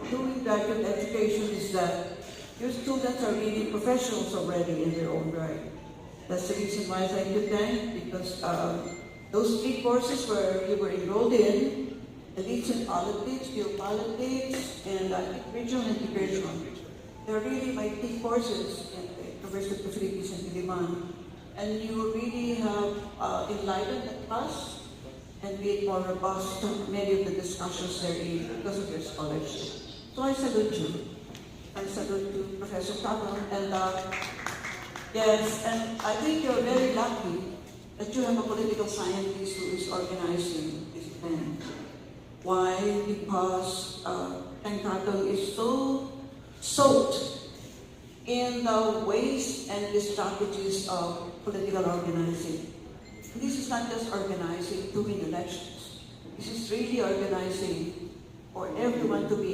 doing graduate education is that your students are really professionals already in their own right. That's the reason why I thank you, Tang, because those 3 courses where you were enrolled in, elites in politics, geopolitics, and I think regional integration, they're really my key courses in the University of the Philippines in Diliman. And you really have enlivened the class and made more robust many of the discussions therein because of your scholarship. So I salute you. I salute you, Professor Tato. And yes, and I think you're very lucky that you have a political scientist who is organizing this event. Why? Because Tang Tatong is so soaked in the ways and the strategies of political organizing. And this is not just organizing to win elections. This is really organizing for everyone to be